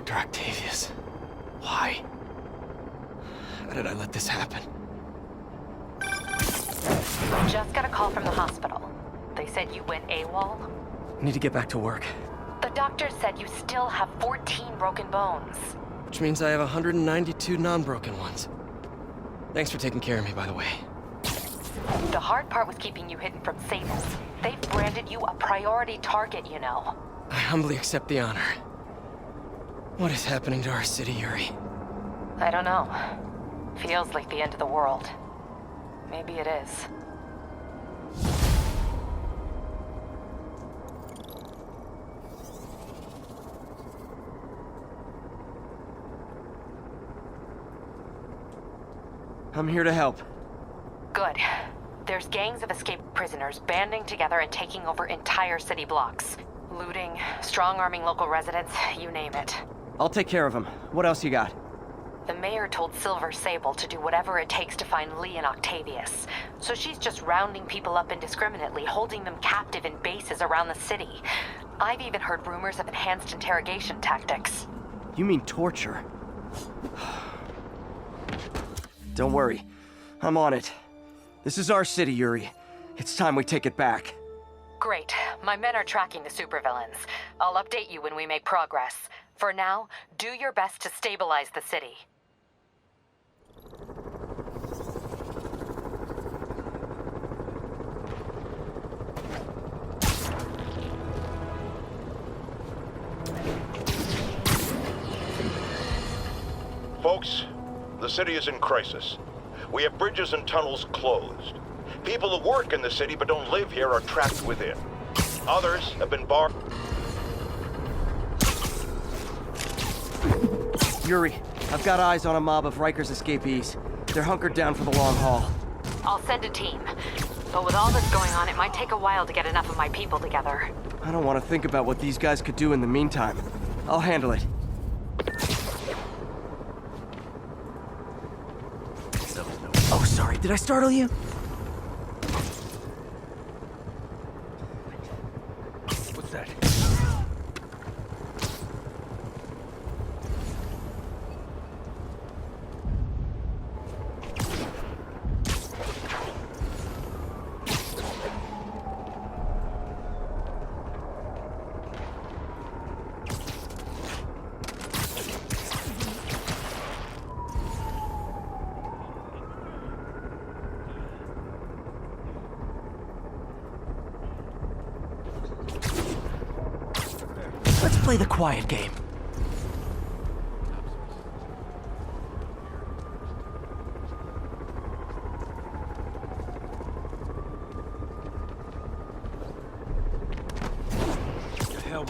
Dr. Octavius. Why? How did I let this happen? Just got a call from the hospital. They said you went AWOL. I need to get back to work. The doctor said you still have 14 broken bones. Which means I have 192 non-broken ones. Thanks for taking care of me, by the way. The hard part was keeping you hidden from Sables. They've branded you a priority target, you know. I humbly accept the honor. What is happening to our city, Yuri? I don't know. Feels like the end of the world. Maybe it is. I'm here to help. Good. There's gangs of escaped prisoners banding together and taking over entire city blocks. Looting, strong-arming local residents, you name it. I'll take care of them. What else you got? The mayor told Silver Sable to do whatever it takes to find Lee and Octavius. So she's just rounding people up indiscriminately, holding them captive in bases around the city. I've even heard rumors of enhanced interrogation tactics. You mean torture? Don't worry. I'm on it. This is our city, Yuri. It's time we take it back. Great. My men are tracking the supervillains. I'll update you when we make progress. For now, do your best to stabilize the city. Folks, the city is in crisis. We have bridges and tunnels closed. People who work in the city but don't live here are trapped within. Others have been barred. Yuri, I've got eyes on a mob of Riker's escapees. They're hunkered down for the long haul. I'll send a team. But with all this going on, it might take a while to get enough of my people together. I don't want to think about what these guys could do in the meantime. I'll handle it. Oh, sorry. Did I startle you? What's that? Let's play the quiet game. Help.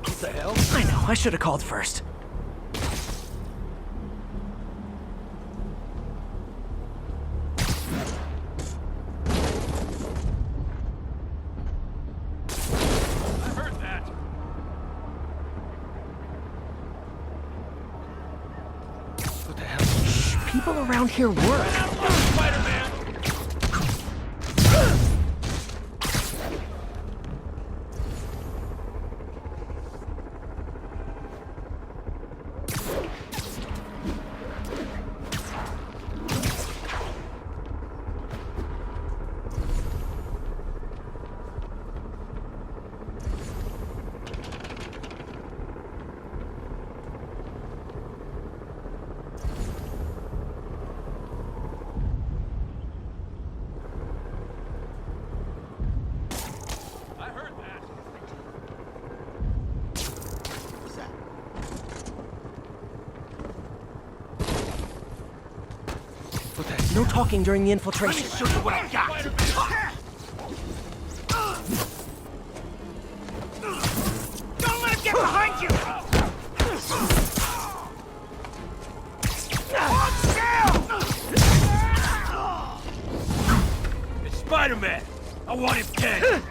What the hell? I know, I should have called first. What the hell? Shh, people around here work. Spider-Man! No talking during the infiltration. Let me show you what I got. Don't let him get behind you! It's Spider-Man! I want him dead!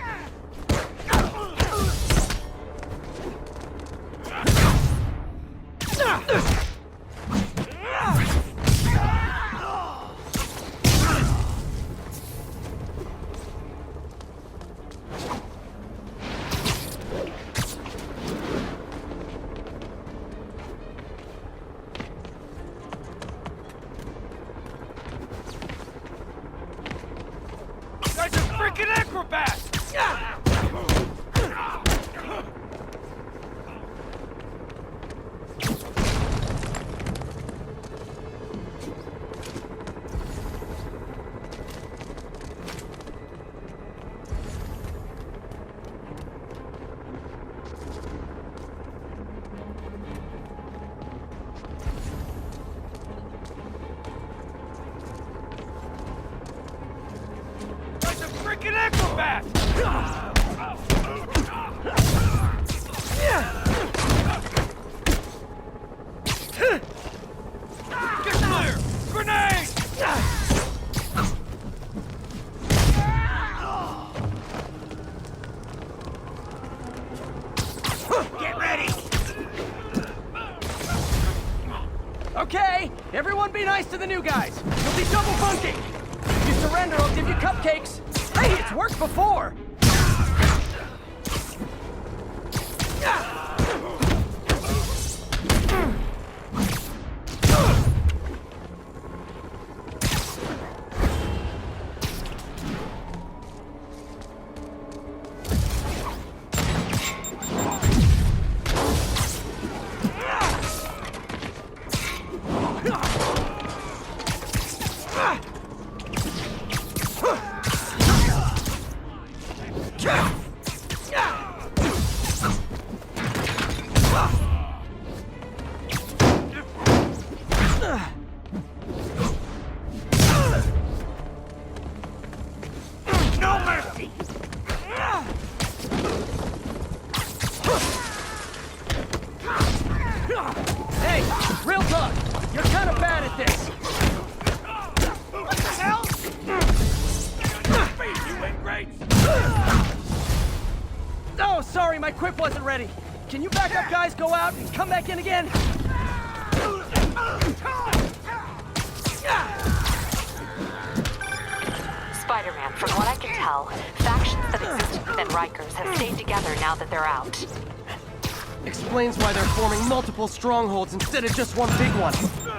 fast! Get clear! Grenade! Get ready! Okay, everyone be nice to the new guys. You'll be double bunking. If you surrender, I'll give you cupcakes. Hey, it's worked before. No mercy! Hey, real talk. You're kind of bad at this. What the hell? You ain't great! Oh, sorry, my quip wasn't ready. Can you back up, guys? Go out and come back in again? Spider-Man, from what I can tell, factions that existed within Rikers have stayed together now that they're out. Explains why they're forming multiple strongholds instead of just one big one.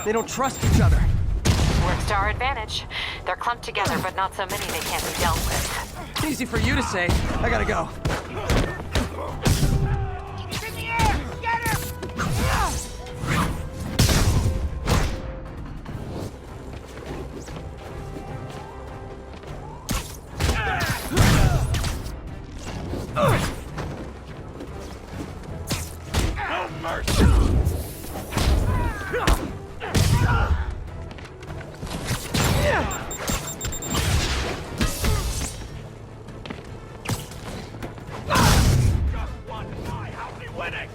They don't trust each other. Works to our advantage. They're clumped together, but not so many they can't be dealt with. Easy for you to say. I gotta go. He's in the air! Get him! No mercy! Just one guy, how's he winning?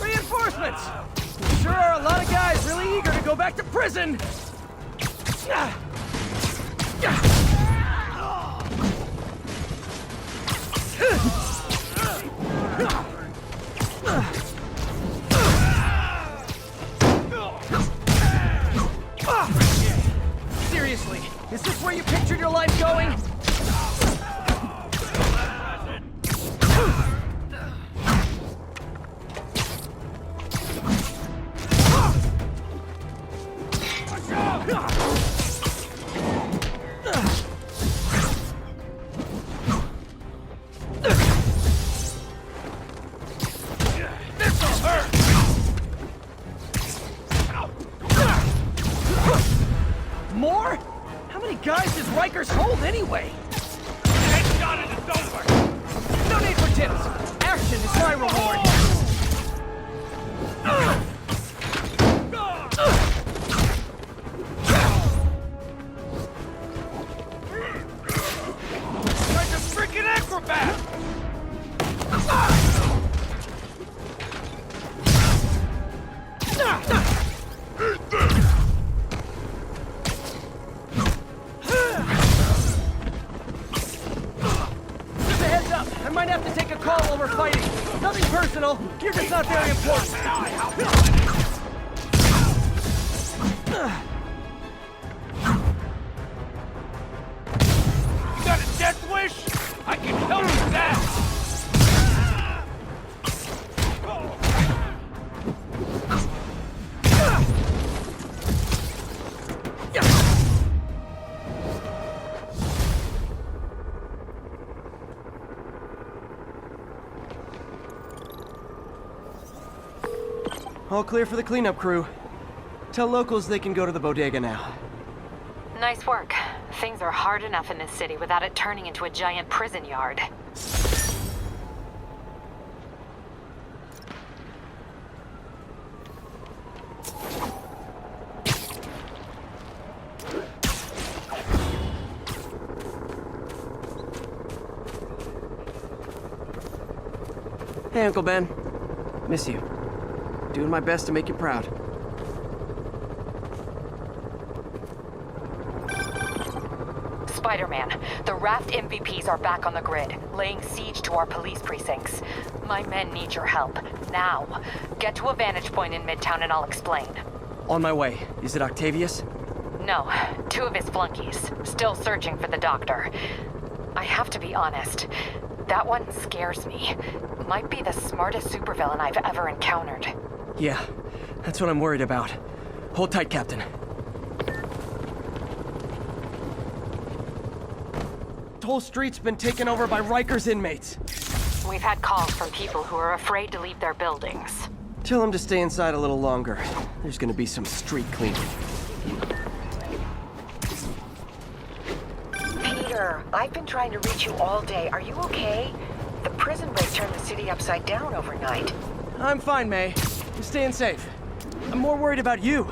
Reinforcements! There sure are a lot of guys really eager to go back to prison! Seriously, is this where you pictured your life going? This'll hurt! More? How many guys does Rikers hold anyway? Headshot and it's over! No need for tips. Action is my reward. Like a freaking acrobat! Just a heads up. I might have to take a call while we're fighting. Nothing personal. You're just not very important. You got a death wish? I can help you with that! All clear for the cleanup crew. Tell locals they can go to the bodega now. Nice work. Things are hard enough in this city without it turning into a giant prison yard. Hey, Uncle Ben. Miss you. Doing my best to make you proud. Spider-Man, the Raft MVPs are back on the grid, laying siege to our police precincts. My men need your help, now. Get to a vantage point in Midtown and I'll explain. On my way. Is it Octavius? No, 2 of his flunkies, still searching for the doctor. I have to be honest, that one scares me. Might be the smartest supervillain I've ever encountered. Yeah, that's what I'm worried about. Hold tight, Captain. The whole street's been taken over by Riker's inmates. We've had calls from people who are afraid to leave their buildings. Tell them to stay inside a little longer. There's gonna be some street cleaning. Peter, I've been trying to reach you all day. Are you okay? The prison break turned the city upside down overnight. I'm fine, May. I'm staying safe. I'm more worried about you.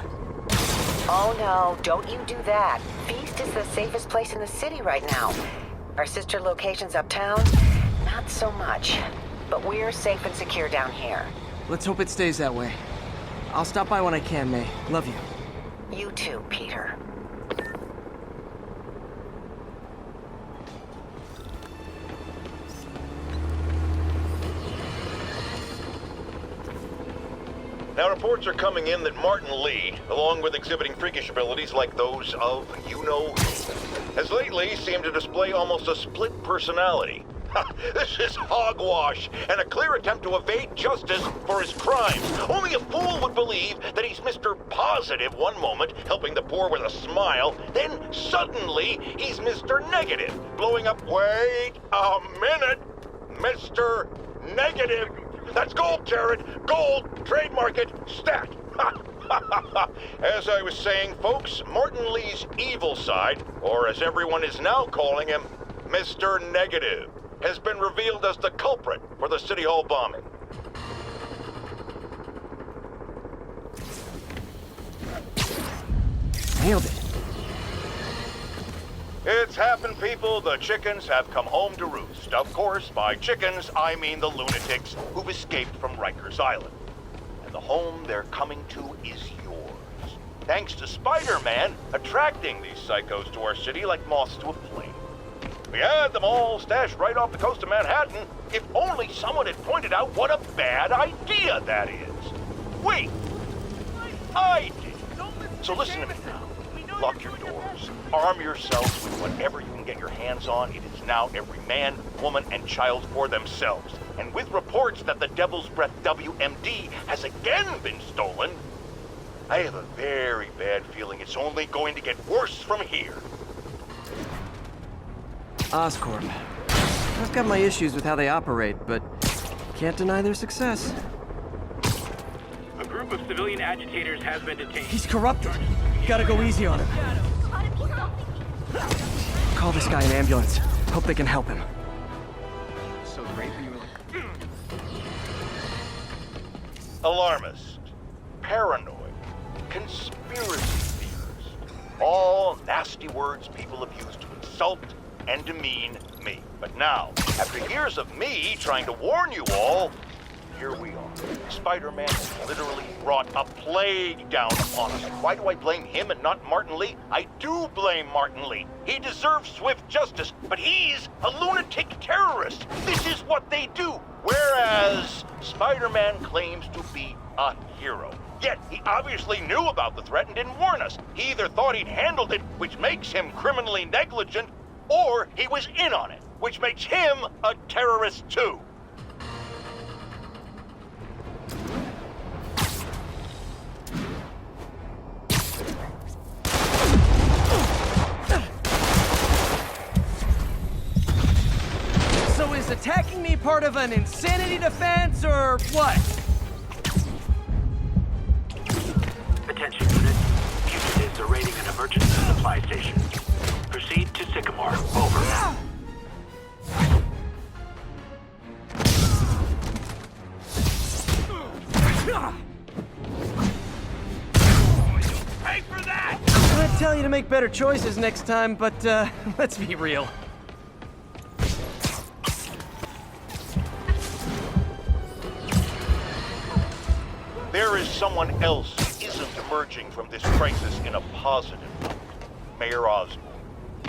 Oh no, don't you do that. Feast is the safest place in the city right now. Our sister locations uptown, not so much. But we're safe and secure down here. Let's hope it stays that way. I'll stop by when I can, May. Love you. You too, Peter. Now, reports are coming in that Martin Lee, along with exhibiting freakish abilities like those of you-know-who, has lately seemed to display almost a split personality. This is hogwash and a clear attempt to evade justice for his crimes. Only a fool would believe that he's Mr. Positive one moment, helping the poor with a smile, then suddenly he's Mr. Negative, blowing up. Wait a minute, Mr. Negative. That's gold, Jared. Gold. Trademark it. Stat. As I was saying, folks, Martin Lee's evil side, or as everyone is now calling him, Mr. Negative, has been revealed as the culprit for the City Hall bombing. Nailed it. It's happened, people. The chickens have come home to roost. Of course, by chickens, I mean the lunatics who've escaped from Rikers Island. And the home they're coming to is yours. Thanks to Spider-Man attracting these psychos to our city like moths to a flame. We had them all stashed right off the coast of Manhattan. If only someone had pointed out what a bad idea that is. Wait, I did. So listen to me now. Lock your doors. Arm yourselves with whatever you can get your hands on. It is now every man, woman, and child for themselves. And with reports that the Devil's Breath WMD has again been stolen, I have a very bad feeling it's only going to get worse from here. Oscorp. I've got my issues with how they operate, but can't deny their success. A group of civilian agitators has been detained. He's corrupted. Gotta go easy on him. Call this guy an ambulance. Hope they can help him. So great when you were... Alarmist, paranoid, conspiracy theorists. All nasty words people have used to insult and demean me. But now, after years of me trying to warn you all, here we are. Spider-Man has literally brought a plague down upon us. Why do I blame him and not Martin Lee? I do blame Martin Lee. He deserves swift justice, but he's a lunatic terrorist. This is what they do. Whereas Spider-Man claims to be a hero. Yet he obviously knew about the threat and didn't warn us. He either thought he'd handled it, which makes him criminally negligent, or he was in on it, which makes him a terrorist too. So is attacking me part of an insanity defense, or what? Attention unit. are raiding an emergency supply station. Proceed to Sycamore. Over. Pay for that! I'd tell you to make better choices next time, but let's be real. There is someone else who isn't emerging from this crisis in a positive note. Mayor Osborne.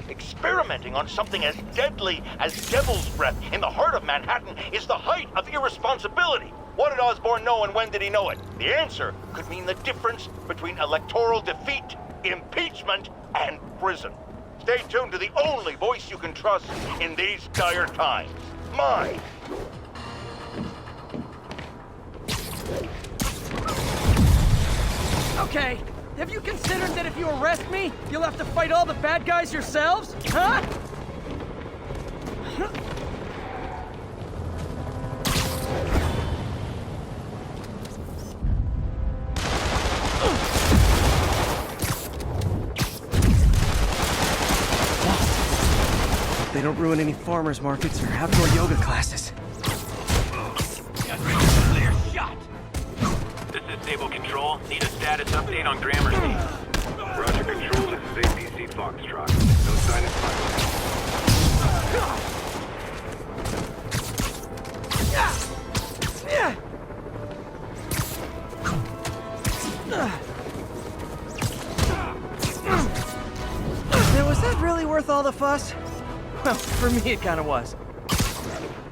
Experimenting on something as deadly as devil's breath in the heart of Manhattan is the height of irresponsibility. What did Osborne know and when did he know it? The answer could mean the difference between electoral defeat, impeachment, and prison. Stay tuned to the only voice you can trust in these dire times. Mine. Okay, have you considered that if you arrest me, you'll have to fight all the bad guys yourselves? Huh? They don't ruin any farmers markets or outdoor yoga classes. Clear shot! This is Stable Control. Need a status update on Gramercy. Roger, Control. This is APC Foxtrot. No sign of fire. Now, was that really worth all the fuss? Well, for me it kinda was.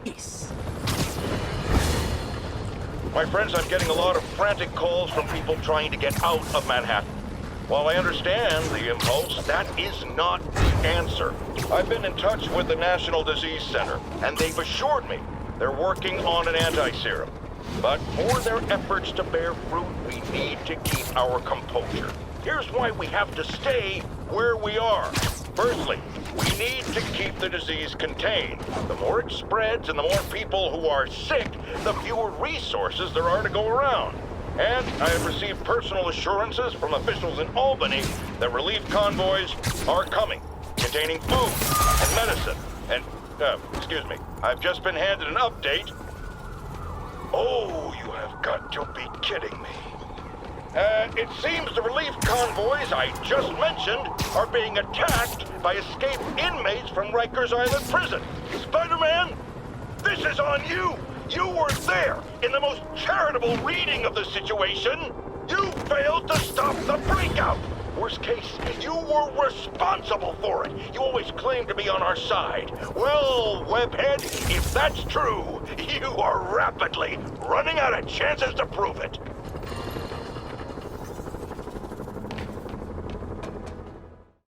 Peace. My friends, I'm getting a lot of frantic calls from people trying to get out of Manhattan. While I understand the impulse, that is not the answer. I've been in touch with the National Disease Center, and they've assured me they're working on an anti-serum. But for their efforts to bear fruit, we need to keep our composure. Here's why we have to stay where we are. Firstly, we need to keep the disease contained. The more it spreads and the more people who are sick, the fewer resources there are to go around. And I have received personal assurances from officials in Albany that relief convoys are coming, containing food and medicine. And, excuse me, I've just been handed an update. Oh, you have got to be kidding me. It seems the relief convoys I just mentioned are being attacked by escaped inmates from Rikers Island Prison. Spider-Man, this is on you! You were there in the most charitable reading of the situation. You failed to stop the breakout. Worst case, you were responsible for it. You always claimed to be on our side. Well, Webhead, if that's true, you are rapidly running out of chances to prove it.